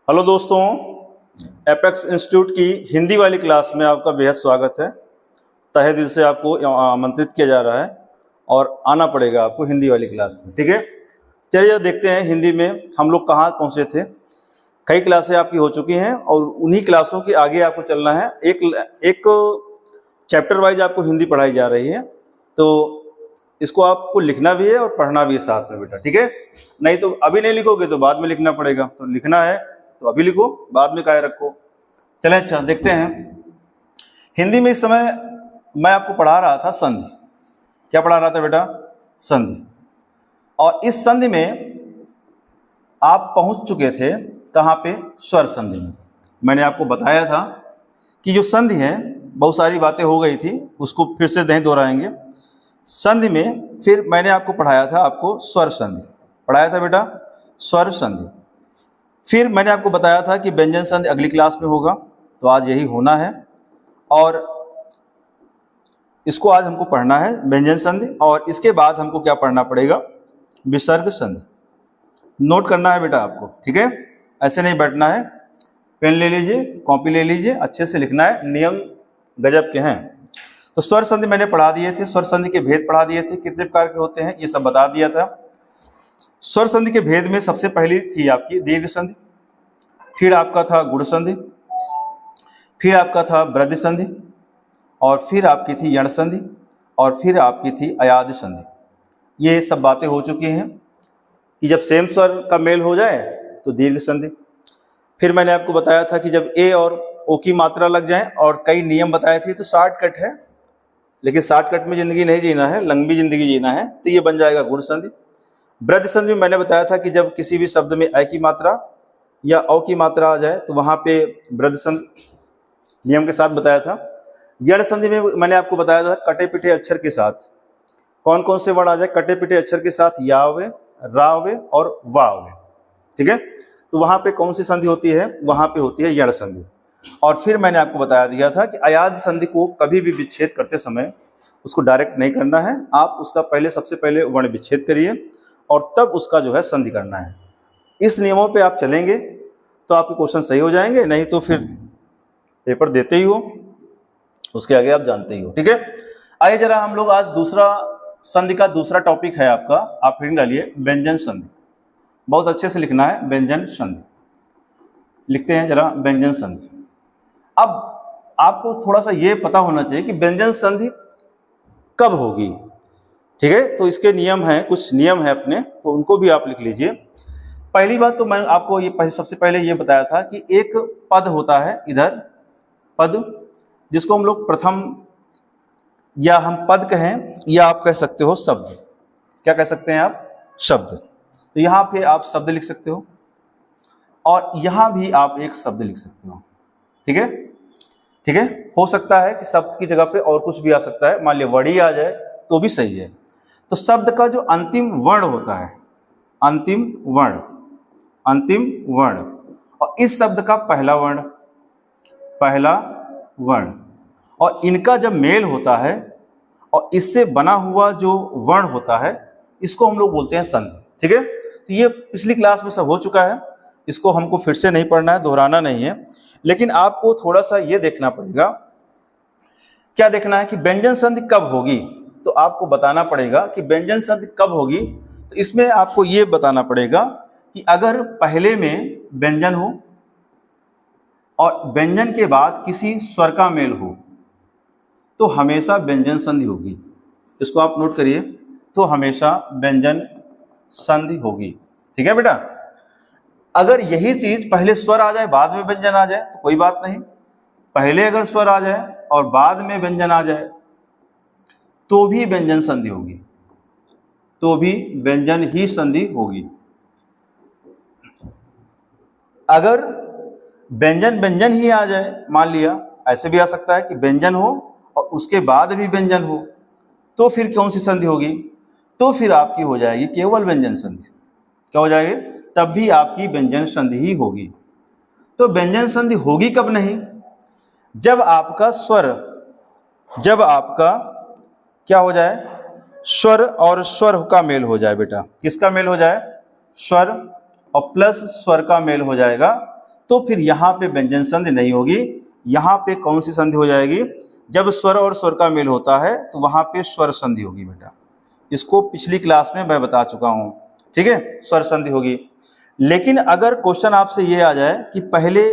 Hello दोस्तों, apex institute की हिंदी वाली क्लास में आपका बेहद स्वागत है। तहे दिल से आपको आमंत्रित किया जा रहा है और आना पड़ेगा आपको हिंदी वाली क्लास में, ठीक है। चलिए देखते हैं हिंदी में हम लोग कहाँ पहुँचे थे। कई क्लासें आपकी हो चुकी हैं और उन्हीं क्लासों के आगे आपको चलना है। एक चैप्टर वाइज आपको हिंदी पढ़ाई जा रही है, तो इसको आपको लिखना भी है और पढ़ना भी है साथ में बेटा, ठीक है। नहीं तो अभी नहीं लिखोगे तो बाद में लिखना पड़ेगा, तो लिखना है तो अभी लिखो, बाद में काहे रखो। चलें, अच्छा देखते हैं हिंदी में। इस समय मैं आपको पढ़ा रहा था संधि। क्या पढ़ा रहा था बेटा? संधि। और इस संधि में आप पहुंच चुके थे कहाँ पे? स्वर संधि में। मैंने आपको बताया था कि जो संधि है, बहुत सारी बातें हो गई थी, उसको फिर से नहीं दोहराएंगे। संधि में फिर मैंने आपको पढ़ाया था, आपको स्वर संधि पढ़ाया था बेटा, स्वर संधि। फिर मैंने आपको बताया था कि व्यंजन संधि अगली क्लास में होगा, तो आज यही होना है और इसको आज हमको पढ़ना है, व्यंजन संधि। और इसके बाद हमको क्या पढ़ना पड़ेगा? विसर्ग संधि। नोट करना है बेटा आपको, ठीक है। ऐसे नहीं बैठना है, पेन ले लीजिए, कॉपी ले लीजिए, अच्छे से लिखना है, नियम गजब के हैं। तो स्वर संधि मैंने पढ़ा दिए थे, स्वर संधि के भेद पढ़ा दिए थे, कितने प्रकार के होते हैं ये सब बता दिया था। स्वर संधि के भेद में सबसे पहली थी आपकी दीर्घ संधि, फिर आपका था गुण संधि, फिर आपका था वृद्धि संधि, और फिर आपकी थी यण संधि, और फिर आपकी थी अयादि संधि। ये सब बातें हो चुकी हैं कि जब सेम स्वर का मेल हो जाए तो दीर्घ संधि। फिर मैंने आपको बताया था कि जब ए और ओ की मात्रा लग जाए, और कई नियम बताए थे। तो शॉर्टकट है, लेकिन शॉर्टकट में जिंदगी नहीं जीना है, लंबी जिंदगी जीना है, तो ये बन जाएगा गुण संधि। वृद्धि संधि में मैंने बताया था कि जब किसी भी शब्द में अ की मात्रा या औ की मात्रा आ जाए तो वहां पे वृद्धि संधि नियम के साथ बताया था। यण संधि में मैंने आपको बताया था कटे पिटे अक्षर के साथ कौन कौन से वर्ण आ जाए। कटे पिटे अक्षर के साथ या आवे, रा आवे और वा आवे, ठीक है। तो वहां पे कौन सी संधि होती है? वहां पे होती है यण संधि। और फिर मैंने आपको बता दिया था कि अयाद संधि को कभी भी विच्छेद करते समय उसको डायरेक्ट नहीं करना है, आप उसका सबसे पहले वर्ण विच्छेद करिए और तब उसका जो है संधि करना है। इस नियमों पे आप चलेंगे तो आपके क्वेश्चन सही हो जाएंगे, नहीं तो फिर पेपर देते ही हो, उसके आगे आप जानते ही हो, ठीक है। आइए जरा हम लोग आज दूसरा संधि का दूसरा टॉपिक है आपका, आप फिर डालिए व्यंजन संधि। बहुत अच्छे से लिखना है, व्यंजन संधि। लिखते हैं जरा व्यंजन संधि। अब आपको थोड़ा सा ये पता होना चाहिए कि व्यंजन संधि कब होगी, ठीक है। तो इसके नियम हैं, कुछ नियम है अपने, तो उनको भी आप लिख लीजिए। पहली बात तो मैं आपको ये सबसे पहले ये बताया था कि एक पद होता है इधर, पद, जिसको हम लोग प्रथम या हम पद कहें या आप कह सकते हो शब्द। क्या कह सकते हैं आप? शब्द। तो यहाँ पे आप शब्द लिख सकते हो और यहाँ भी आप एक शब्द लिख सकते हो, ठीक है, ठीक है। हो सकता है कि शब्द की जगह पे और कुछ भी आ सकता है, मान लिया वड़ी आ जाए तो भी सही है। तो शब्द का जो अंतिम वर्ण होता है, अंतिम वर्ण, अंतिम वर्ण, और इस शब्द का पहला वर्ण, पहला वर्ण, और इनका जब मेल होता है और इससे बना हुआ जो वर्ण होता है, इसको हम लोग बोलते हैं संधि, ठीक है। तो ये पिछली क्लास में सब हो चुका है, इसको हमको फिर से नहीं पढ़ना है, दोहराना नहीं है। लेकिन आपको थोड़ा सा ये देखना पड़ेगा, क्या देखना है कि व्यंजन संधि कब होगी। तो आपको बताना पड़ेगा कि व्यंजन संधि कब होगी। तो इसमें आपको ये बताना पड़ेगा कि अगर पहले में व्यंजन हो और व्यंजन के बाद किसी स्वर का मेल हो तो हमेशा व्यंजन संधि होगी। इसको आप नोट करिए, तो हमेशा व्यंजन संधि होगी, ठीक है बेटा। अगर यही चीज पहले स्वर आ जाए बाद में व्यंजन आ जाए तो कोई बात नहीं। पहले अगर स्वर आ जाए और बाद में व्यंजन आ जाए तो भी व्यंजन संधि होगी, तो भी व्यंजन ही संधि होगी। अगर व्यंजन व्यंजन ही आ जाए, मान लिया ऐसे भी आ सकता है कि व्यंजन हो और उसके बाद भी व्यंजन हो, तो फिर कौन सी संधि होगी? तो फिर आपकी हो जाएगी केवल व्यंजन संधि। क्या हो जाएगी? तब भी आपकी व्यंजन संधि ही होगी। तो व्यंजन संधि होगी कब नहीं? जब आपका स्वर, जब आपका क्या हो जाए? स्वर और स्वर का मेल हो जाए बेटा। किसका मेल हो जाए? स्वर और प्लस स्वर का मेल हो जाएगा, तो फिर यहाँ पे व्यंजन संधि नहीं होगी। यहाँ पे कौन सी संधि हो जाएगी? जब स्वर और स्वर का मेल होता है तो वहाँ पे स्वर संधि होगी बेटा। इसको पिछली क्लास में मैं बता चुका हूँ, ठीक है, स्वर संधि होगी। लेकिन अगर क्वेश्चन आपसे ये आ जाए कि पहले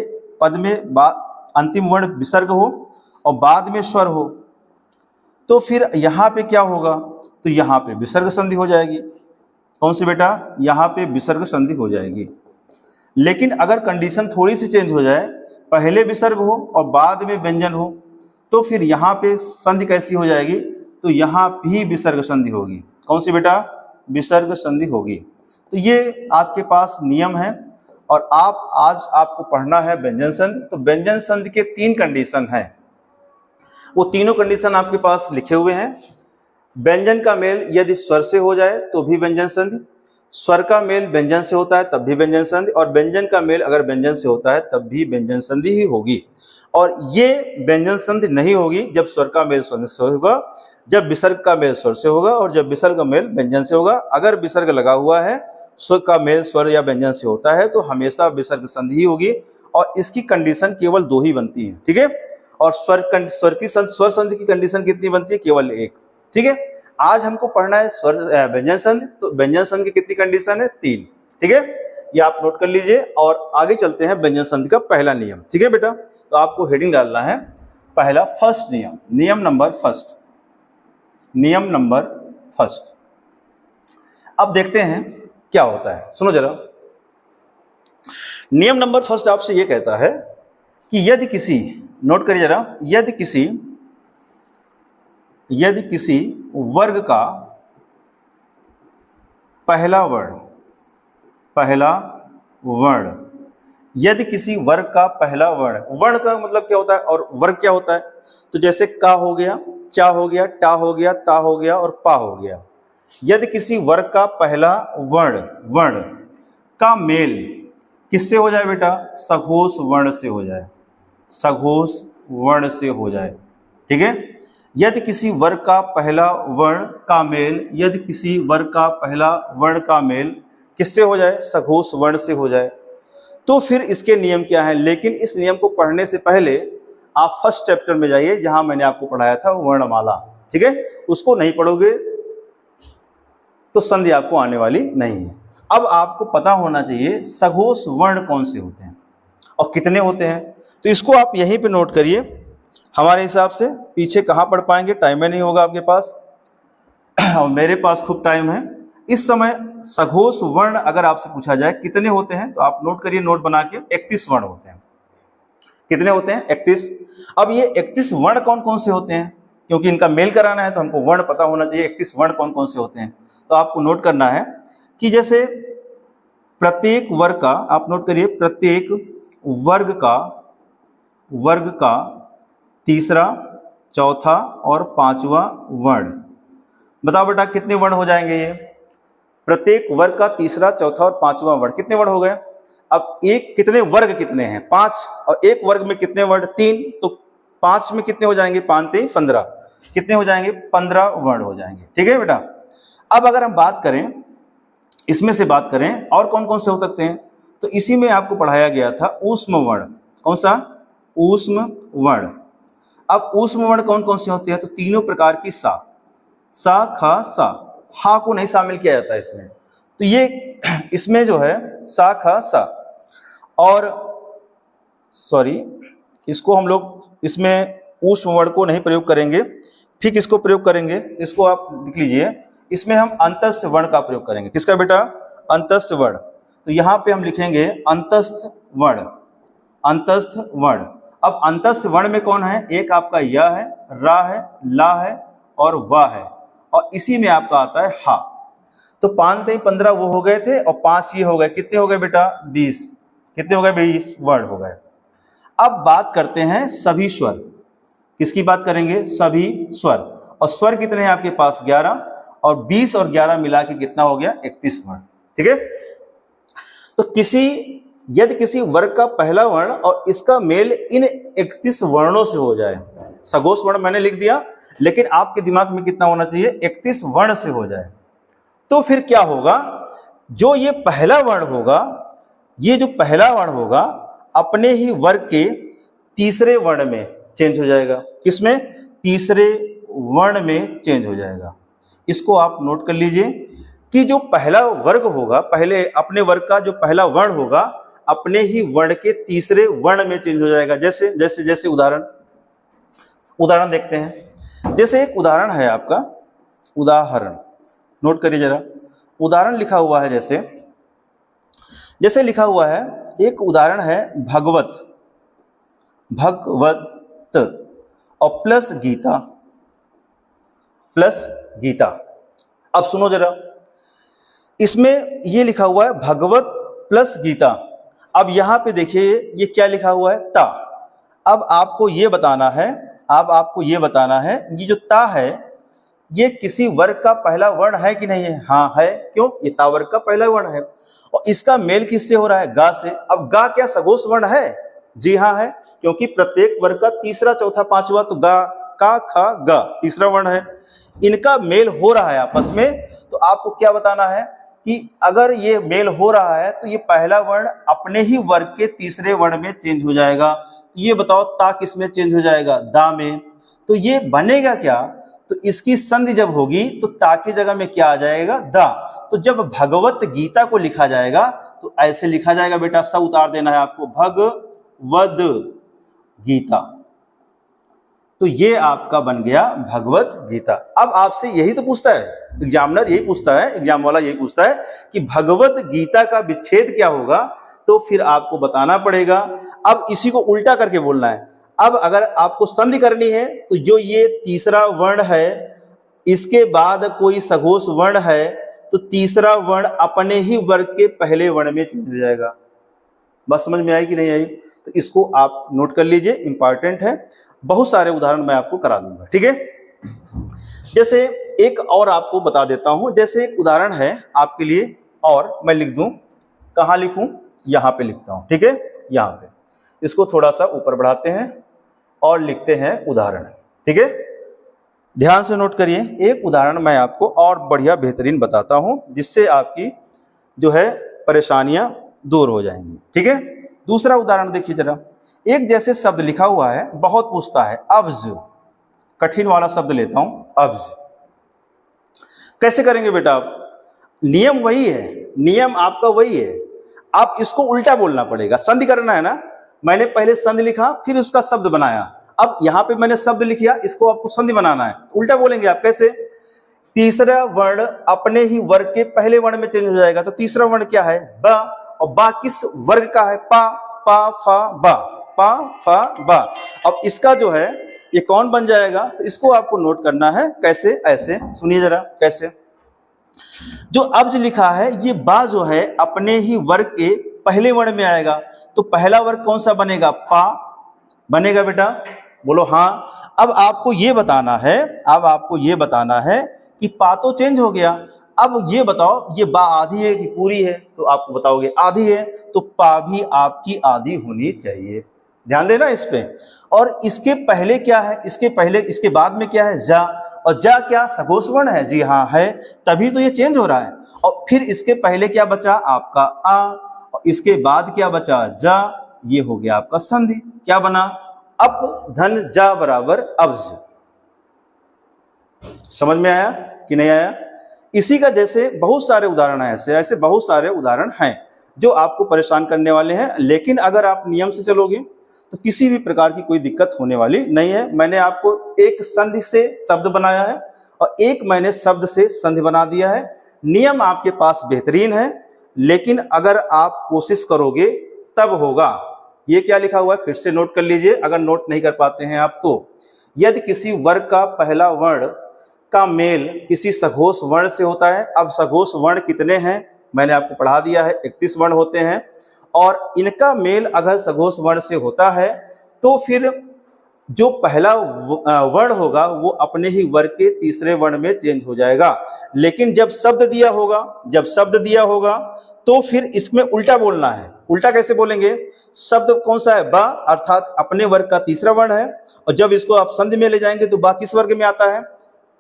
पद में अंतिम वर्ण विसर्ग हो और बाद में स्वर हो, तो फिर यहाँ पे क्या होगा? तो यहाँ पे विसर्ग संधि हो जाएगी। कौन सी बेटा? यहाँ पे विसर्ग संधि हो जाएगी। लेकिन अगर कंडीशन थोड़ी सी चेंज हो जाए, पहले विसर्ग हो और बाद में व्यंजन हो, तो फिर यहाँ पे संधि कैसी हो जाएगी? तो यहाँ भी विसर्ग संधि होगी। कौन सी बेटा? विसर्ग संधि होगी। तो ये आपके पास नियम है और आज आपको पढ़ना है व्यंजन संधि। तो व्यंजन संधि के 3 कंडीशन हैं, वो तीनों कंडीशन आपके पास लिखे हुए हैं। व्यंजन का मेल यदि स्वर से हो जाए तो भी व्यंजन संधि, स्वर का मेल व्यंजन से होता है तब भी व्यंजन संधि, और व्यंजन का मेल अगर व्यंजन से होता है तब भी व्यंजन संधि ही होगी। और ये व्यंजन संधि नहीं होगी जब स्वर का मेल स्वर से होगा, जब विसर्ग का मेल स्वर से होगा और जब विसर्ग का मेल व्यंजन से होगा। अगर विसर्ग लगा हुआ है, स्वर का मेल स्वर या व्यंजन से होता है, तो हमेशा विसर्ग संधि ही होगी और इसकी कंडीशन केवल 2 ही बनती है, ठीक है। और स्वर संधि की कंडीशन कितनी बनती है? केवल 1, ठीक है। आज हमको पढ़ना है स्वर व्यंजन संधि। तो व्यंजन संधि की कितनी कंडीशन है? 3, ठीक है। ये आप नोट कर लीजिए और आगे चलते हैं व्यंजन संधि का पहला नियम, ठीक है बेटा। तो आपको हेडिंग डालना है पहला, फर्स्ट नियम, नियम नंबर फर्स्ट, नियम नंबर फर्स्ट। अब देखते हैं क्या होता है, सुनो जरा। नियम नंबर फर्स्ट आपसे ये कहता है कि यदि किसी, नोट करिए जरा, यदि किसी वर्ग का पहला वर्ण, यदि किसी वर्ग का पहला वर्ण का मतलब क्या होता है और वर्ग क्या होता है? तो जैसे का हो गया, चा हो गया, टा हो गया, ता हो गया और पा हो गया। यदि किसी वर्ग का पहला वर्ण का मेल किससे हो जाए बेटा? सघोष वर्ण से हो जाए, सघोष वर्ण से हो जाए, ठीक है। यदि किसी वर्ग का पहला वर्ण का मेल, यदि किसी वर्ग का पहला वर्ण का मेल किससे हो जाए? सघोष वर्ण से हो जाए, तो फिर इसके नियम क्या है? लेकिन इस नियम को पढ़ने से पहले आप फर्स्ट चैप्टर में जाइए जहां मैंने आपको पढ़ाया था वर्णमाला, ठीक है। उसको नहीं पढ़ोगे तो संधि आपको आने वाली नहीं है। अब आपको पता होना चाहिए सघोष वर्ण कौन से होते हैं और कितने होते हैं। तो इसको आप यहीं पे नोट करिए। हमारे हिसाब से पीछे कहाँ पढ़ पाएंगे, टाइम में नहीं होगा आपके पास और मेरे पास खूब टाइम है। इस समय सघोष वर्ण अगर आपसे पूछा जाए कितने होते हैं, तो आप नोट करिए, नोट बना के, 31 वर्ण होते हैं। कितने होते हैं? 31। अब ये 31 वर्ण कौन कौन से होते हैं? क्योंकि इनका मेल कराना है तो हमको वर्ण पता होना चाहिए 31 वर्ण कौन कौन से होते हैं। तो आपको नोट करना है कि जैसे प्रत्येक वर्ग का, आप नोट करिए, प्रत्येक वर्ग का तीसरा, चौथा और पांचवा वर्ण। बताओ बेटा कितने वर्ण हो जाएंगे ये? प्रत्येक वर्ग का तीसरा, चौथा और पांचवा वर्ण, कितने वर्ण हो गए? अब कितने वर्ग कितने हैं? 5, और एक वर्ग में कितने वर्ण? 3, तो 5 में कितने हो जाएंगे? 5 3 15, कितने हो जाएंगे? 15 वर्ण हो जाएंगे, ठीक है बेटा। अब अगर हम बात करें, इसमें से बात करें और कौन कौन से हो सकते हैं, तो इसी में आपको पढ़ाया गया था ऊष्म वर्ण। कौन सा? ऊष्म वर्ण। अब ऊष्म वर्ण कौन कौन से होते हैं? तो तीनों प्रकार की सा, खा, सा, हा को नहीं शामिल किया जाता है इसमें। तो ये इसमें जो है सा, खा, सा, और सॉरी, इसको हम लोग इसमें ऊष्म वर्ण को नहीं प्रयोग करेंगे, ठीक, इसको प्रयोग करेंगे। इसको आप लिख लीजिए, इसमें हम अंतस्थ वर्ण का प्रयोग करेंगे। किसका बेटा? अंतस्थ वर्ण। तो यहाँ पे हम लिखेंगे अंतस्थ वर्ण, अंतस्थ वर्ण। अब अंतस्थ वर्ण में कौन है? एक आपका य है, रा है, ला है और वा है, और इसी में आपका आता है हा। तो 5 3 15 वो हो गए थे और 5 ये हो गए। कितने हो गए बेटा? 20। कितने हो गए? 20 वर्ण हो गए। अब बात करते हैं सभी स्वर। किसकी बात करेंगे? सभी स्वर। और स्वर कितने हैं आपके पास? 11, और 20 और 11 मिला के कितना हो गया? 31 वर्ण, ठीक है। तो यदि किसी वर्ग का पहला वर्ण और इसका मेल इन 31 वर्णों से हो जाए, सघोष वर्ण मैंने लिख दिया, लेकिन आपके दिमाग में कितना होना चाहिए? 31 वर्ण से हो जाए, तो फिर क्या होगा? जो ये पहला वर्ण होगा, ये जो पहला वर्ण होगा, अपने ही वर्ग के तीसरे वर्ण में चेंज हो जाएगा। किसमें? तीसरे वर्ण में चेंज हो जाएगा। इसको आप नोट कर लीजिए कि जो पहला वर्ग होगा, पहले अपने वर्ग का जो पहला वर्ण होगा अपने ही वर्ण के तीसरे वर्ण में चेंज हो जाएगा। जैसे जैसे जैसे उदाहरण देखते हैं। जैसे एक उदाहरण है आपका, उदाहरण नोट करिए जरा। उदाहरण लिखा हुआ है, जैसे लिखा हुआ है, एक उदाहरण है भगवत और प्लस गीता। अब सुनो जरा, इसमें ये लिखा हुआ है भगवत प्लस गीता। अब यहां पे देखिए ये क्या लिखा हुआ है? ता। अब आपको ये बताना है ये जो ता है ये किसी वर्ग का पहला वर्ण है कि नहीं है? हाँ है। क्यों? ये ता वर्ग का पहला वर्ण है। और इसका मेल किससे हो रहा है? गा से। अब गा क्या सघोष वर्ण है? जी हाँ है, क्योंकि प्रत्येक वर्ग का तीसरा, चौथा, पांचवा, तो गा, का, खा, गा तीसरा वर्ण है। इनका मेल हो रहा है आपस में। तो आपको क्या बताना है कि अगर ये मेल हो रहा है तो ये पहला वर्ण अपने ही वर्ग के तीसरे वर्ण में चेंज हो जाएगा। तो ये बताओ ता किस में चेंज हो जाएगा? दा में। तो ये बनेगा क्या? तो इसकी संधि जब होगी तो ता की जगह में क्या आ जाएगा? दा। तो जब भगवत गीता को लिखा जाएगा तो ऐसे लिखा जाएगा बेटा, स उतार देना है आपको, भगवद गीता। तो ये आपका बन गया भगवत गीता। अब आपसे यही तो पूछता है एग्जामिनर, यही पूछता है, एग्जाम वाला यही पूछता है कि भगवत गीता का विच्छेद क्या होगा। तो फिर आपको बताना पड़ेगा। अब इसी को उल्टा करके बोलना है। अब अगर आपको संधि करनी है तो जो ये तीसरा वर्ण है इसके बाद कोई सघोष वर्ण है तो तीसरा वर्ण अपने ही वर्ग के पहले वर्ण में चेंज हो जाएगा। बस समझ में आई कि नहीं आई? तो इसको आप नोट कर लीजिए, इंपॉर्टेंट है। बहुत सारे उदाहरण मैं आपको करा दूंगा, ठीक है। जैसे एक और आपको बता देता हूं। जैसे एक उदाहरण है आपके लिए, और मैं लिख दूं, कहां लिखूं? यहां पे लिखता हूं, ठीक है, यहां पे। इसको थोड़ा सा ऊपर बढ़ाते हैं और लिखते हैं उदाहरण, ठीक है। ध्यान से नोट करिए। एक उदाहरण मैं आपको और बढ़िया बेहतरीन बताता हूं जिससे आपकी जो है परेशानियां दूर हो जाएंगी, ठीक है। दूसरा उदाहरण देखिए जरा। एक जैसे शब्द लिखा हुआ है, बहुत पूछता है, अब्ज। कठिन वाला शब्द लेता हूं, अब्ज। कैसे करेंगे बेटा आप? नियम वही है, नियम आपका वही है। आप इसको उल्टा बोलना पड़ेगा, संधि करना है ना। मैंने पहले संधि लिखा फिर उसका शब्द बनाया। अब यहां पे मैंने शब्द लिख लिया, इसको आपको संधि बनाना है। उल्टा बोलेंगे आप। कैसे? तीसरा वर्ण अपने ही वर्ग के पहले वर्ण में चेंज हो जाएगा। तो तीसरा वर्ण क्या है? बा। और बा किस वर्ग का है? पा, पा, फा, बा, पा, फा, बा। अब इसका जो है ये कौन बन जाएगा? तो इसको आपको नोट करना है। कैसे? ऐसे सुनिए जरा कैसे। जो अब्ज लिखा है ये बा जो है अपने ही वर्ग के पहले वर्ण में आएगा। तो पहला वर्ग कौन सा बनेगा? पा बनेगा बेटा, बोलो हाँ। अब आपको ये बताना है कि पा तो चेंज हो गया। अब ये बताओ ये बा आधी है कि पूरी है? तो आप बताओगे आधी है, तो पा भी आपकी आधी होनी चाहिए। ध्यान देना इस पे। और इसके पहले क्या है? इसके बाद में क्या है? जा। और जा क्या सघोष वर्ण है? जी हाँ है, तभी तो ये चेंज हो रहा है। और फिर इसके पहले क्या बचा? आपका आ। और इसके बाद क्या बचा? जा। ये हो गया आपका संधि। क्या बना? अप धन जा बराबर अब्ज। समझ में आया कि नहीं आया? इसी का जैसे बहुत सारे उदाहरण है, ऐसे बहुत सारे उदाहरण हैं जो आपको परेशान करने वाले हैं। लेकिन अगर आप नियम से चलोगे तो किसी भी प्रकार की कोई दिक्कत होने वाली नहीं है। मैंने आपको एक संधि से शब्द बनाया है और एक मैंने शब्द से संधि बना दिया है। नियम आपके पास बेहतरीन है, लेकिन अगर आप कोशिश करोगे तब होगा। ये क्या लिखा हुआ है फिर से नोट कर लीजिए, अगर नोट नहीं कर पाते हैं आप तो। यदि किसी वर्ग का पहला वर्ण का मेल किसी सघोष वर्ण से होता है। अब सघोष वर्ण कितने हैं मैंने आपको पढ़ा दिया है, 31 वर्ण होते हैं। और इनका मेल अगर सघोष वर्ण से होता है तो फिर जो पहला वर्ण होगा वो अपने ही वर्ग के तीसरे वर्ण में चेंज हो जाएगा। लेकिन जब शब्द दिया होगा तो फिर इसमें उल्टा बोलना है। उल्टा कैसे बोलेंगे? शब्द कौन सा है? बा, अर्थात अपने वर्ग का तीसरा वर्ण है। और जब इसको आप संधि में ले जाएंगे तो बा किस वर्ग में आता है?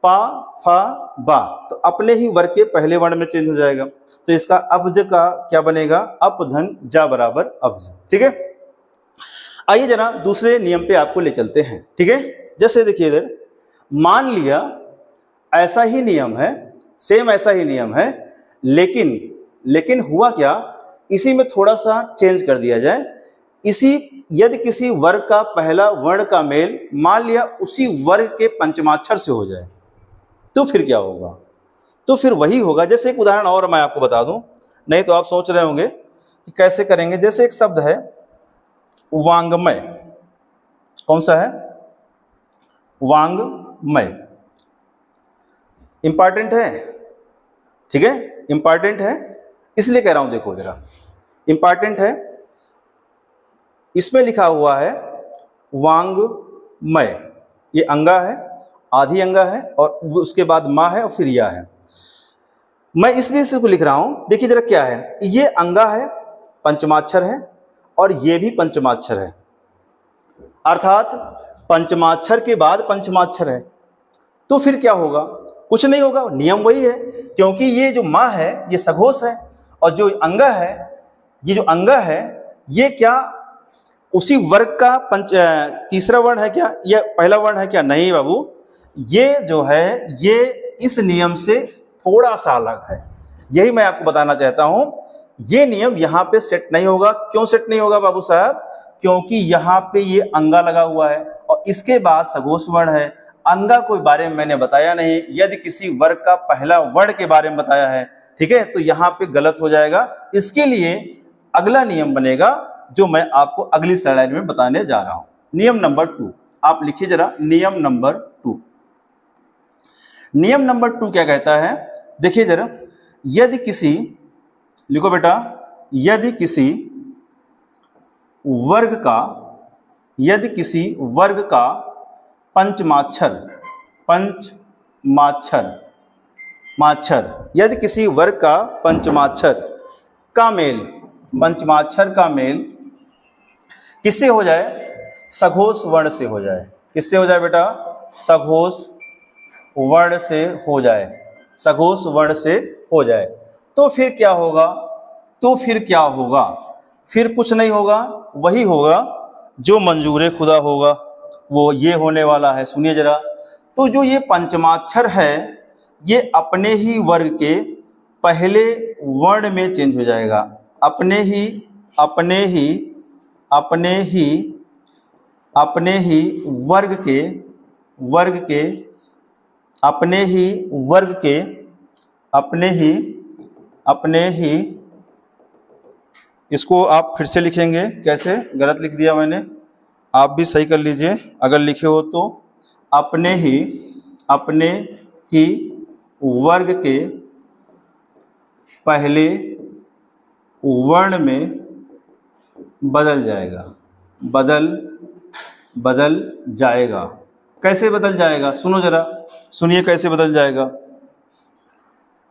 पा, फा, बा। तो अपने ही वर्ग के पहले वर्ण में चेंज हो जाएगा। तो इसका अब्ज का क्या बनेगा? अप धन जा बराबर अब्ज, ठीक है। आइए जरा दूसरे नियम पे आपको ले चलते हैं, ठीक है। जैसे देखिए इधर, मान लिया ऐसा ही नियम है, सेम ऐसा ही नियम है, लेकिन हुआ क्या, इसी में थोड़ा सा चेंज कर दिया जाए। यदि किसी वर्ग का पहला वर्ण का मेल मान लिया उसी वर्ग के पंचमाक्षर से हो जाए, तो फिर क्या होगा? तो फिर वही होगा। जैसे एक उदाहरण और मैं आपको बता दूं, नहीं तो आप सोच रहे होंगे कि कैसे करेंगे। जैसे एक शब्द है वांग्मय, कौन सा है? वांग्मय। इंपॉर्टेंट है, ठीक है, इंपॉर्टेंट है, इसलिए कह रहा हूं, देखो जरा, इंपॉर्टेंट है। इसमें लिखा हुआ है वांग्मय, ये अंगा है, आधी अंगा है, और उसके बाद माँ है और फिर या है। मैं इसलिए इसको लिख रहा हूं, देखिए जरा क्या है, ये अंगा है, पंचमाक्षर है, और ये भी पंचमाक्षर है, अर्थात पंचमाक्षर के बाद पंचमाक्षर है। तो फिर क्या होगा? कुछ नहीं होगा, नियम वही है, क्योंकि ये जो माँ है ये सघोष है, और जो अंगा है, ये जो अंगा है, ये क्या उसी वर्ग का तीसरा वर्ण है क्या, या पहला वर्ण है क्या? नहीं बाबू, ये जो है ये इस नियम से थोड़ा सा अलग है। यही मैं आपको बताना चाहता हूं, ये नियम यहां पे सेट नहीं होगा। क्यों सेट नहीं होगा बाबू साहब? क्योंकि यहां पे ये अंगा लगा हुआ है और इसके बाद सघोष वर्ण है। अंगा के बारे में मैंने बताया नहीं, यदि किसी वर्ग का पहला वर्ण के बारे में बताया है, ठीक है, तो यहां पे गलत हो जाएगा। इसके लिए अगला नियम बनेगा जो मैं आपको अगली स्लाइड में बताने जा रहा हूं। नियम नंबर 2 आप लिखिए जरा, नियम नंबर 2। नियम नंबर 2 क्या कहता है? देखिए जरा, यदि किसी, लिखो बेटा, यदि किसी वर्ग का यदि किसी वर्ग का पंचमाक्षर का मेल किससे हो जाए? सघोष वर्ण से हो जाए। किससे हो जाए बेटा? सघोष वर्ण से हो जाए, सघोष वर्ण से हो जाए। तो फिर क्या होगा? फिर कुछ नहीं होगा, वही होगा जो मंजूर खुदा होगा, वो ये होने वाला है। सुनिए जरा, तो जो ये पंचमाक्षर है ये अपने ही वर्ग के पहले वर्ण में चेंज हो जाएगा, अपने ही इसको आप फिर से लिखेंगे, कैसे? गलत लिख दिया मैंने, आप भी सही कर लीजिए अगर लिखे हो तो। अपने ही वर्ग के पहले वर्ण में बदल जाएगा। कैसे बदल जाएगा? सुनो जरा, सुनिए कैसे बदल जाएगा।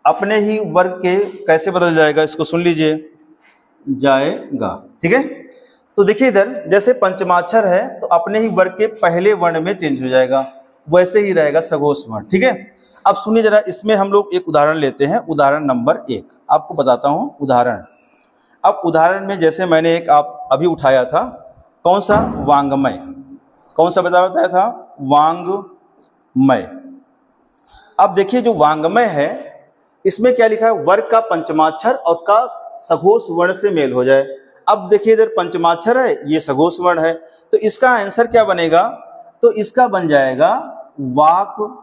अपने ही वर्ग के कैसे बदल जाएगा, इसको सुन लीजिए, जाएगा, ठीक है। तो देखिए इधर, जैसे पंचमाक्षर है तो अपने ही वर्ग के पहले वर्ण में चेंज हो जाएगा, वैसे ही रहेगा सघोष वर्ण, ठीक है। अब सुनिए जरा, इसमें हम लोग एक उदाहरण लेते हैं, उदाहरण नंबर 1 आपको बताता हूं उदाहरण। अब उदाहरण में जैसे मैंने एक आप अभी उठाया था, कौन सा? वांग्मय। कौन सा बताया था? वांग्मय। अब देखिए जो वांग्मय है इसमें क्या लिखा है? वर्ग का पंचमाक्षर और का सघोष वर्ण से मेल हो जाए। अब देखिए इधर पंचमाक्षर है, ये सघोष वर्ण है, तो इसका आंसर क्या बनेगा? तो इसका बन जाएगा वाक।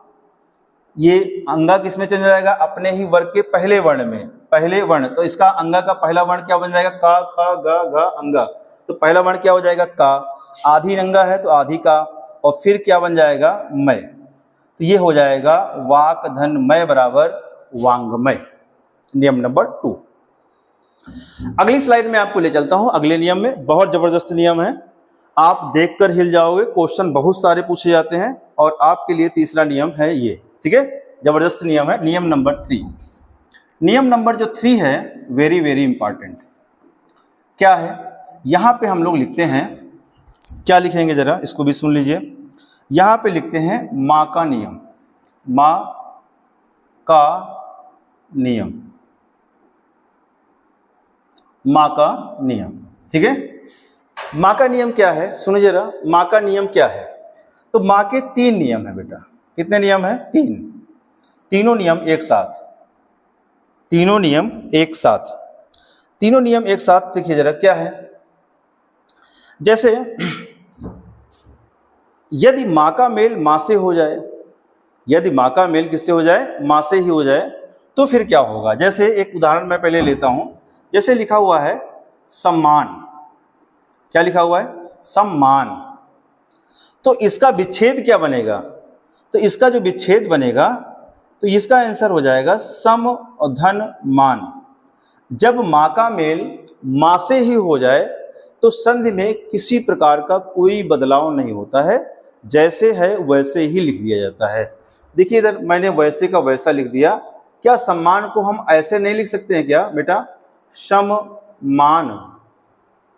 ये अंगा किसमें चेंज हो जाएगा? अपने ही वर्ग के पहले वर्ण में, पहले वर्ण। तो इसका अंगा का पहला वर्ण क्या बन जाएगा? का, ख, ग, घ, अंगा। तो पहला वर्ण क्या हो जाएगा? का। आधी अंगा है तो आधी का, और फिर क्या बन जाएगा? मय। तो ये हो जाएगा वाक धन मय बराबर वांग्मय। नियम नंबर 2। अगली स्लाइड में आपको ले चलता हूं। अगले नियम में बहुत जबरदस्त नियम है, आप देखकर हिल जाओगे। क्वेश्चन बहुत सारे पूछे जाते हैं, और आपके लिए तीसरा नियम है ये, ठीक है, जबरदस्त नियम है। नियम नंबर 3। नियम नंबर जो 3 है, वेरी वेरी इंपॉर्टेंट। क्या है? यहां पे हम लोग लिखते हैं, क्या लिखेंगे जरा, इसको भी सुन लीजिए। यहां पे लिखते हैं मां का नियम, मां का नियम, मां का नियम, ठीक है। माँ का नियम क्या है, सुनो जरा, माँ का नियम क्या है। तो माँ के 3 नियम है बेटा। कितने नियम है? 3। तीनों नियम एक साथ, तीनों नियम एक साथ, तीनों नियम एक साथ देखिए जरा क्या है। जैसे यदि माँ का मेल माँ से हो जाए, यदि माँ का मेल किससे हो जाए? माँ से ही हो जाए, तो फिर क्या होगा। जैसे एक उदाहरण मैं पहले लेता हूं। जैसे लिखा हुआ है सम्मान, क्या लिखा हुआ है? सम्मान। तो इसका विच्छेद क्या बनेगा? तो इसका जो विच्छेद बनेगा तो इसका आंसर हो जाएगा सम धन मान। जब माँ का मेल माँ से ही हो जाए तो संधि में किसी प्रकार का कोई बदलाव नहीं होता है, जैसे है वैसे ही लिख दिया जाता है। देखिए इधर मैंने वैसे का वैसा लिख दिया। क्या सम्मान को हम ऐसे नहीं लिख सकते हैं क्या बेटा? सम्मान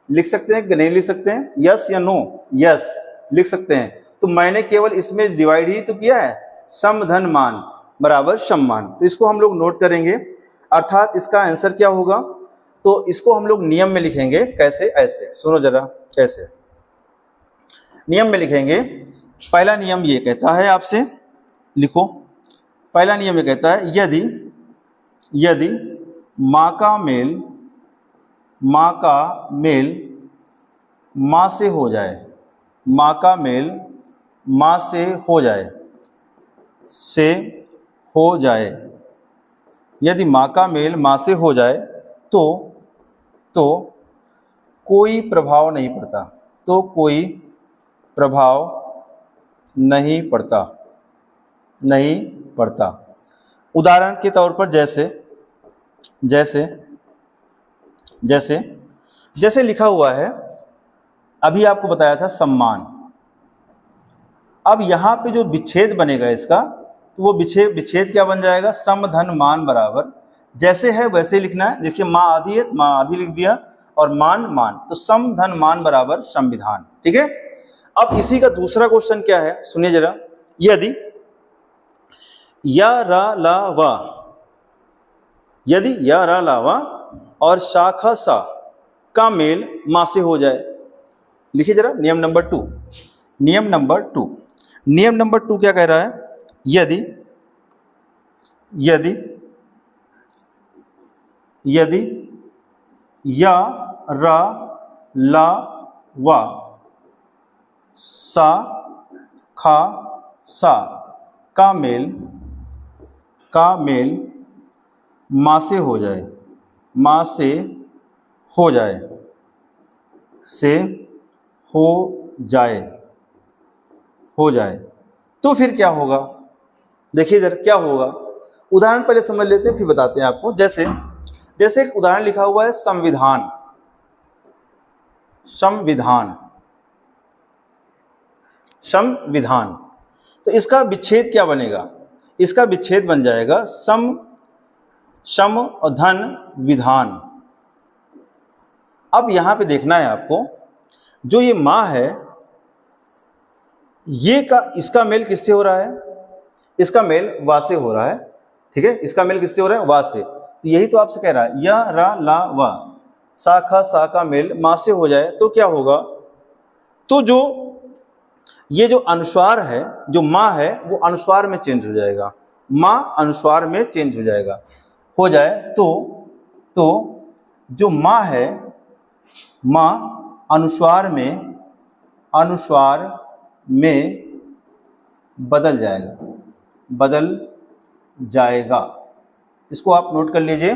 लिख सकते हैं कि नहीं लिख सकते हैं? यस या नो? यस लिख सकते हैं। तो मैंने केवल इसमें डिवाइड ही तो किया है, सम धन मान बराबर सम्मान। तो इसको हम लोग नोट करेंगे, अर्थात इसका आंसर क्या होगा। तो इसको हम लोग नियम में लिखेंगे। कैसे? ऐसे, सुनो जरा कैसे नियम में लिखेंगे। पहला नियम ये कहता है, आपसे लिखो। पहला नियम ये कहता है यदि यदि माँ का मेल माँ से हो जाए, माँ का मेल माँ से हो जाए, यदि माँ का मेल माँ से हो जाए तो कोई प्रभाव नहीं पड़ता, तो कोई प्रभाव नहीं पड़ता। उदाहरण के तौर पर जैसे लिखा हुआ है, अभी आपको बताया था सम्मान। अब यहाँ पे जो विच्छेद बनेगा इसका, तो वो विच्छेद क्या बन जाएगा? सम धन मान बराबर, जैसे है वैसे लिखना है। देखिए माँ आधी है, माँ आधी लिख दिया, और मान, तो सम धन मान बराबर संविधान। ठीक है। अब इसी का दूसरा क्वेश्चन क्या है, सुनिए जरा। यदि या रा ला वा, यदि या रा ला वा और शाखा सा का मेल माँ से हो जाए। लिखिए जरा नियम नंबर 2। नियम नंबर 2 क्या कह रहा है? यदि या रा ला वा सा खा सा का मेल माँ से हो जाए, हो जाए, तो फिर क्या होगा? देखिए इधर क्या होगा। उदाहरण पहले समझ लेते हैं, फिर बताते हैं आपको। जैसे एक उदाहरण लिखा हुआ है संविधान। तो इसका विच्छेद क्या बनेगा? इसका विच्छेद बन जाएगा सम धन विधान। अब यहां पे देखना है आपको, जो ये माँ है, इसका मेल किससे हो रहा है? इसका मेल वा से हो रहा है। ठीक है, इसका मेल किससे हो रहा है? वा से। तो यही तो आपसे कह रहा है, या रा ला वा सा खा सा का मेल माँ से हो जाए तो क्या होगा? तो ये जो अनुस्वार है, जो माँ है, वो अनुस्वार में चेंज हो जाएगा। माँ अनुस्वार में चेंज हो जाए तो जो माँ है, माँ अनुस्वार में बदल जाएगा। इसको आप नोट कर लीजिए,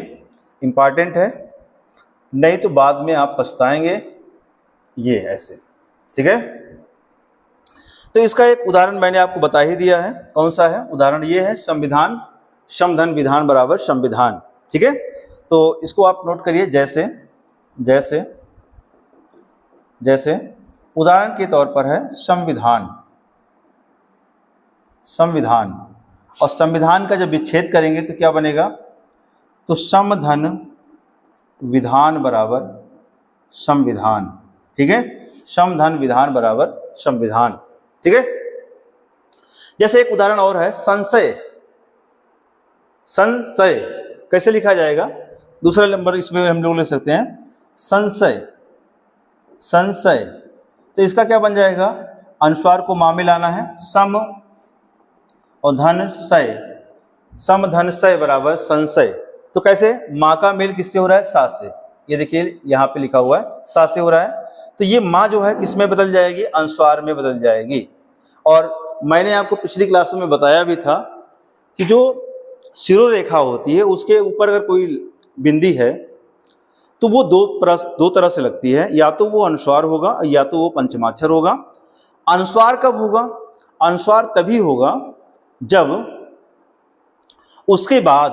इंपॉर्टेंट है, नहीं तो बाद में आप पछताएंगे। ये ऐसे, ठीक है। तो इसका एक उदाहरण मैंने आपको बता ही दिया है। कौन सा है उदाहरण? ये है संविधान, समधन विधान बराबर संविधान। ठीक है, तो इसको आप नोट करिए। जैसे उदाहरण के तौर पर है संविधान, और संविधान का जब विच्छेद करेंगे तो क्या बनेगा? तो समधन विधान बराबर संविधान। ठीक है, समधन विधान बराबर संविधान। ठीक है। जैसे एक उदाहरण और है संशय। कैसे लिखा जाएगा? दूसरा नंबर इसमें हम लोग ले सकते हैं संशय। संशय। तो इसका क्या बन जाएगा, अनुस्वार को माँ में लाना है, सम और धन सय, सम धन सय बराबर संशय। तो कैसे, माँ का मेल किससे हो रहा है, सा से। ये देखिए यहाँ पे लिखा हुआ है सा से हो रहा है, तो ये माँ जो है किस में बदल जाएगी, अनुस्वार में बदल जाएगी। और मैंने आपको पिछली क्लासों में बताया भी था कि जो शिरोरेखा होती है उसके ऊपर अगर कोई बिंदी है तो वो दो तरह से लगती है, या तो वो अनुस्वार होगा या तो वो पंचमाक्षर होगा। अनुस्वार कब होगा, अनुस्वार तभी होगा जब उसके बाद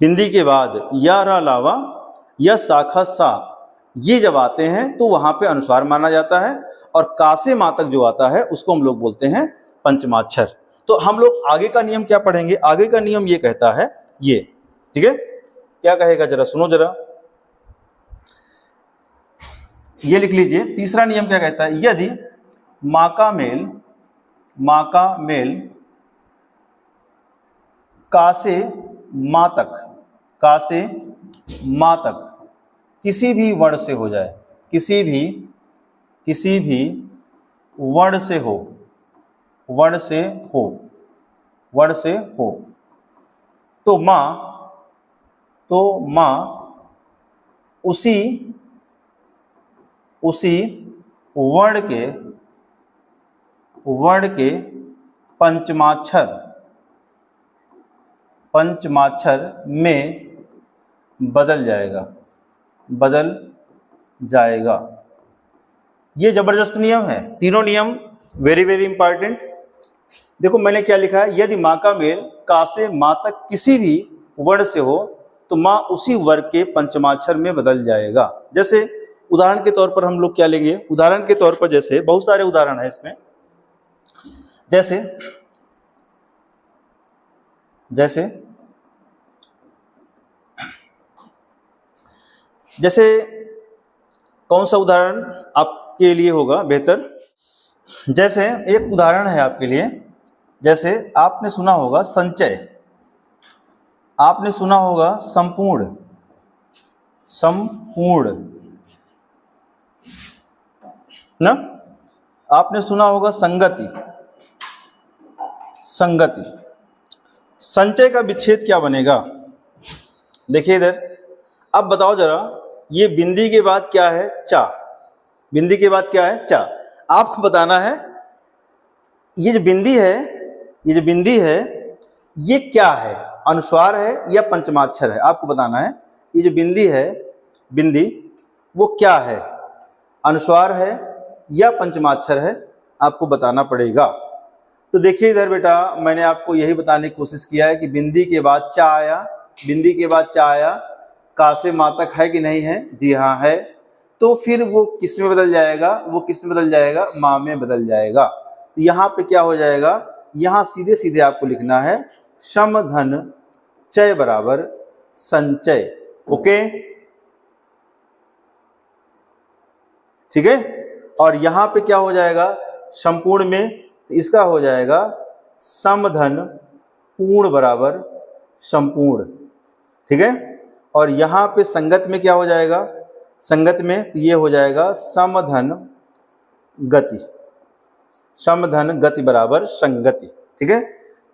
बिंदी के बाद या रा लावा या शाखा सा ये जब आते हैं तो वहां पे अनुस्वार माना जाता है, और का से मा तक जो आता है उसको हम लोग बोलते हैं पंचमाक्षर। तो हम लोग आगे का नियम क्या पढ़ेंगे, आगे का नियम ये कहता है ये, ठीक है, क्या कहेगा जरा सुनो जरा, ये लिख लीजिए। तीसरा नियम क्या कहता है, यदि माँ का मेल का से मा तक किसी भी वर्ण से हो जाए, किसी भी वर्ण से हो तो माँ उसी वर्ण के पंचमाक्षर में बदल जाएगा। ये जबरदस्त नियम है, तीनों नियम वेरी वेरी इंपॉर्टेंट। देखो मैंने क्या लिखा है, यदि माँ का मेल का से मा तक किसी भी वर्ण से हो तो माँ उसी वर्ग के पंचमाक्षर में बदल जाएगा। जैसे उदाहरण के तौर पर हम लोग क्या लेंगे, उदाहरण के तौर पर जैसे बहुत सारे उदाहरण है इसमें, जैसे कौन सा उदाहरण आपके लिए होगा बेहतर। जैसे एक उदाहरण है आपके लिए, जैसे आपने सुना होगा संचय, आपने सुना होगा संपूर्ण ना, आपने सुना होगा संगति। संचय का विच्छेद क्या बनेगा, देखिए इधर। अब बताओ जरा, ये बिंदी के बाद क्या है, चा, बिंदी के बाद क्या है, चा। आपको बताना है ये जो बिंदी है ये क्या है, अनुस्वार है या पंचमाक्षर है, आपको बताना है। ये जो बिंदी वो क्या है, अनुस्वार है या पंचमाक्षर है, आपको बताना पड़ेगा। तो देखिए इधर बेटा, मैंने आपको यही बताने की कोशिश किया है कि बिंदी के बाद चा आया, का से मा तक है कि नहीं है, जी हाँ है। तो फिर वो किस में बदल जाएगा, माँ में बदल जाएगा। तो यहाँ पे क्या हो जाएगा, यहाँ सीधे सीधे आपको लिखना है शम धन चय बराबर संचय। ओके, ठीक है। और यहाँ पे क्या हो जाएगा, संपूर्ण में, तो इसका हो जाएगा समधन पूर्ण बराबर संपूर्ण, ठीक है। और यहाँ पे संगत में क्या हो जाएगा, संगत में तो ये हो जाएगा समधन गति बराबर संगति, ठीक है।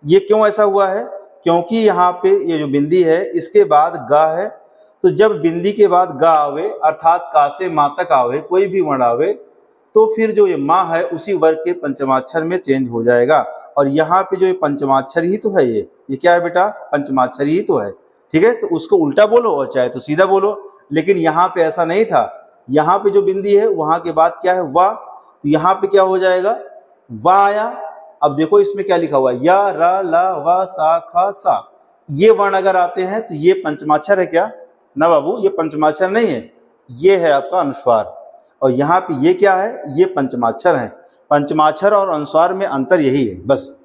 ये क्यों ऐसा हुआ है, क्योंकि यहाँ पे ये जो बिंदी है इसके बाद गा है, तो जब बिंदी के बाद गा आवे अर्थात का से मा तक आवे, कोई भी वर्ण आवे, तो फिर जो ये माँ है उसी वर्ग के पंचमाक्षर में चेंज हो जाएगा। और यहाँ पे जो ये पंचमाक्षर ही तो है, ये क्या है बेटा, पंचमाक्षर ही तो है, ठीक है। तो उसको उल्टा बोलो और चाहे तो सीधा बोलो, लेकिन यहाँ पे ऐसा नहीं था। यहाँ पे जो बिंदी है वहां के बाद क्या है, वाह, तो यहाँ पे क्या हो जाएगा, वाह आया। अब देखो इसमें क्या लिखा हुआ है, या रा ला वा सा खा सा, ये वर्ण अगर आते हैं तो ये पंचमाक्षर है क्या, ना बाबू, ये पंचमाक्षर नहीं है, ये है आपका अनुस्वार। और यहाँ पे ये क्या है, ये पंचमाक्षर है। पंचमाक्षर और अनुस्वार में अंतर यही है बस,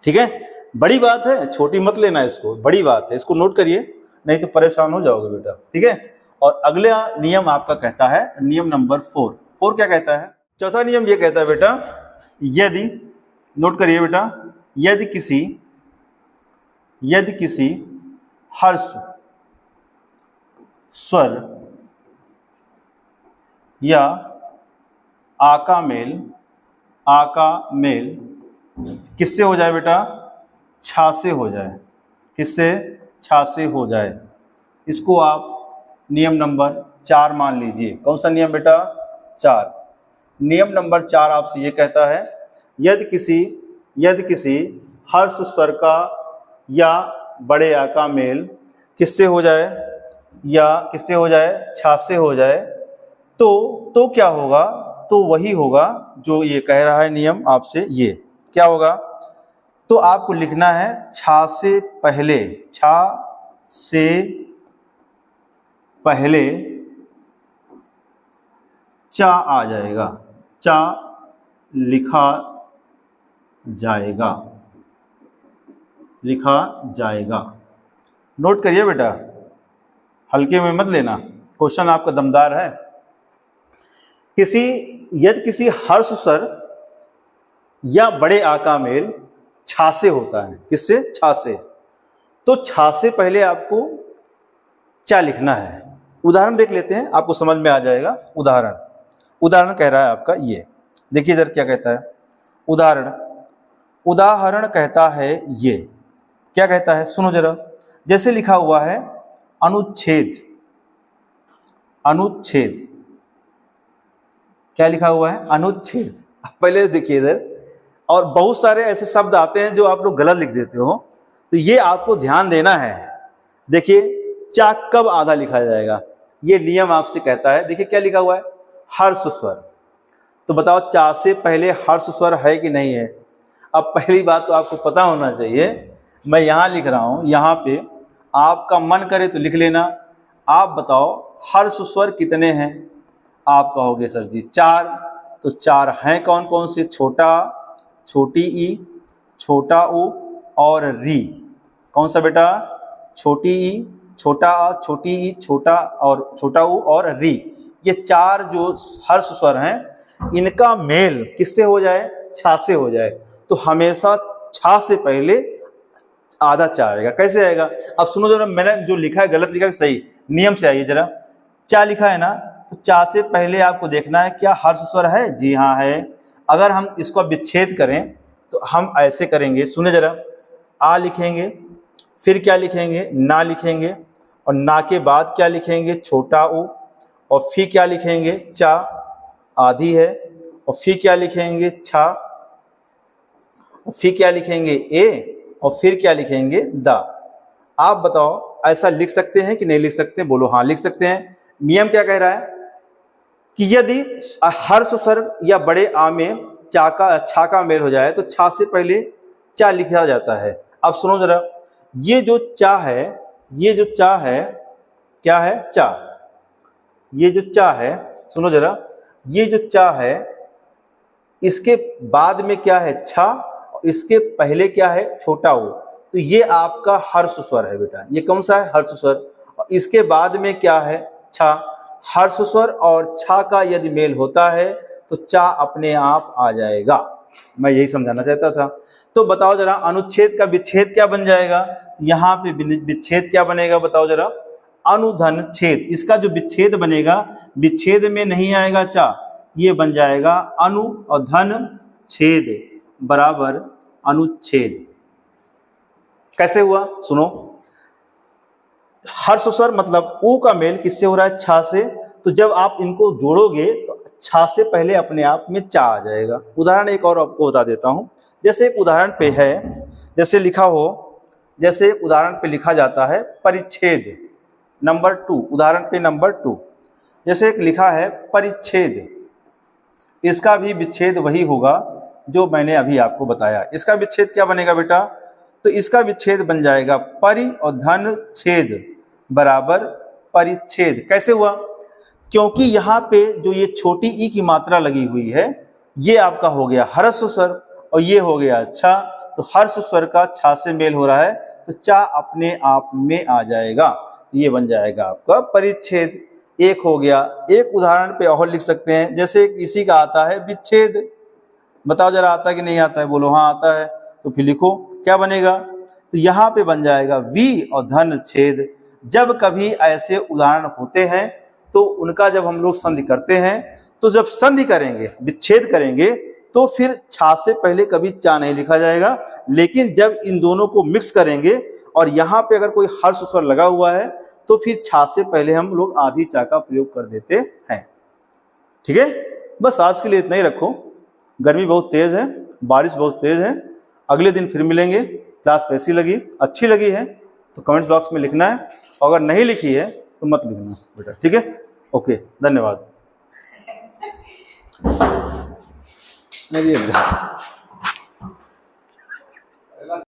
ठीक है। बड़ी बात है, छोटी मत लेना इसको, बड़ी बात है, इसको नोट करिए, नहीं तो परेशान हो जाओगे बेटा, ठीक है। और अगला नियम आपका कहता है नियम नंबर 4 क्या कहता है, चौथा नियम ये कहता है बेटा, यदि, नोट करिए बेटा, यदि किसी हर्ष स्वर या आ का मेल, आ का मेल किससे हो जाए बेटा? छा से हो जाए। किससे? छा से हो जाए। इसको आप नियम नंबर 4 मान लीजिए। कौन सा नियम बेटा? 4। नियम नंबर 4 आपसे ये कहता है, यदि किसी हर्ष स्वर का या बड़े आ का मेल किससे हो जाए? या किससे हो जाए? छा से हो जाए, तो क्या होगा? तो वही होगा जो ये कह रहा है नियम आपसे। ये क्या होगा? तो आपको लिखना है छा से पहले, छा से पहले चा आ जाएगा, चा लिखा जाएगा, लिखा जाएगा। नोट करिए बेटा, हल्के में मत लेना, क्वेश्चन आपका दमदार है। यदि किसी हर्ष स्वर या बड़े आ का मेल छा से होता है। किससे? छा से। तो छा से पहले आपको चा लिखना है। उदाहरण देख लेते हैं, आपको समझ में आ जाएगा। उदाहरण कह रहा है आपका ये, देखिए इधर क्या कहता है। उदाहरण कहता है ये, क्या कहता है? सुनो जरा। जैसे लिखा हुआ है अनुच्छेद, अनुच्छेद, क्या लिखा हुआ है? अनुच्छेद। पहले देखिए इधर, और बहुत सारे ऐसे शब्द आते हैं जो आप लोग गलत लिख देते हो, तो ये आपको ध्यान देना है। देखिए चा कब आधा लिखा जाएगा, ये नियम आपसे कहता है। देखिए क्या लिखा हुआ है? हर्ष स्वर। तो बताओ चा से पहले हर्ष स्वर है कि नहीं है? अब पहली बात तो आपको पता होना चाहिए, मैं यहाँ लिख रहा हूँ, यहाँ पे आपका मन करे तो लिख लेना। आप बताओ हर्ष स्वर कितने हैं? आप कहोगे सर जी 4। तो 4 हैं कौन कौन से? छोटा, छोटी ई, छोटा ऊ और री। कौन सा बेटा? छोटी ई, छोटा आ, छोटी ई, छोटा और छोटा ऊ और री। ये 4 जो हर्ष स्वर हैं, इनका मेल किससे हो जाए? छा से हो जाए। तो हमेशा छा से पहले आधा चा आएगा। कैसे आएगा? अब सुनो जरा, मैंने जो लिखा है गलत लिखा है सही? नियम से आइए जरा। चा लिखा है ना, तो चा से पहले आपको देखना है क्या हर्ष स्वर है? जी हाँ है। अगर हम इसको विच्छेद करें तो हम ऐसे करेंगे, सुने जरा। आ लिखेंगे, फिर क्या लिखेंगे? ना लिखेंगे, और ना के बाद क्या लिखेंगे? छोटा ऊ, और फिर क्या लिखेंगे? चा, आधी है, और फिर क्या लिखेंगे? छा, और फिर क्या लिखेंगे? ए, और फिर क्या लिखेंगे? दा। आप बताओ ऐसा लिख सकते हैं कि नहीं लिख सकते? बोलो हाँ लिख सकते हैं। नियम क्या कह रहा है कि यदि हर्ष स्वर या बड़े आ में छा का मेल हो जाए तो छा से पहले चा लिखा जाता है। अब सुनो जरा, ये जो चा है, ये जो चा है क्या है? चा। ये जो चा है, सुनो जरा, ये जो चा है इसके बाद में क्या है? छा, इसके पहले क्या है? छोटा ऊ। तो ये आपका हर्ष स्वर है बेटा। ये कौन सा है? हर्ष स्वर। और इसके बाद में क्या है? छा। हर्ष स्वर और छा का यदि मेल होता है तो चा अपने आप आ जाएगा। मैं यही समझाना चाहता था। तो बताओ जरा, अनुच्छेद का विच्छेद क्या बन जाएगा? यहाँ पे विच्छेद क्या बनेगा? बताओ जरा। अनुधन छेद। इसका जो विच्छेद बनेगा, विच्छेद में नहीं आएगा चा, ये बन जाएगा अनु और धन छेद बराबर अनुच्छेद। कैसे हुआ? सुनो, हर्ष स्वर मतलब ऊ का मेल किससे हो रहा है? छा से। तो जब आप इनको जोड़ोगे तो छा से पहले अपने आप में चा आ जाएगा। उदाहरण एक और आपको बता देता हूं। जैसे एक उदाहरण पे है, जैसे लिखा हो, जैसे एक उदाहरण पे लिखा जाता है परिच्छेद नंबर 2। उदाहरण पे नंबर 2 जैसे एक लिखा है परिच्छेद, इसका भी विच्छेद वही होगा जो मैंने अभी आपको बताया। इसका विच्छेद क्या बनेगा बेटा? तो इसका विच्छेद बन जाएगा परि और धन छेद बराबर परिच्छेद। कैसे हुआ? क्योंकि यहाँ पे जो ये छोटी ई की मात्रा लगी हुई है, ये आपका हो गया हर्ष स्वर और ये हो गया छा। तो हर्ष स्वर का छा से मेल हो रहा है तो चा अपने आप में आ जाएगा। तो ये बन जाएगा आपका परिच्छेद। एक हो गया। एक उदाहरण पे और लिख सकते हैं, जैसे इसी का आता है विच्छेद। बताओ जरा, आता है कि नहीं आता है? बोलो हाँ आता है। तो फिर लिखो क्या बनेगा? तो यहाँ पे बन जाएगा वी और धन छेद। जब कभी ऐसे उदाहरण होते हैं तो उनका जब हम लोग संधि करते हैं तो जब संधि करेंगे, विच्छेद करेंगे, तो फिर छा से पहले कभी चा नहीं लिखा जाएगा। लेकिन जब इन दोनों को मिक्स करेंगे और यहाँ पे अगर कोई हर्ष स्वर लगा हुआ है तो फिर छा से पहले हम लोग आधी चा का प्रयोग कर देते हैं। ठीक है, बस आज के लिए इतना ही रखो। गर्मी बहुत तेज है, बारिश बहुत तेज है। अगले दिन फिर मिलेंगे। क्लास कैसी लगी? अच्छी लगी है तो कमेंट्स बॉक्स में लिखना है, और अगर नहीं लिखी है तो मत लिखना बेटा। ठीक है, ओके, धन्यवाद।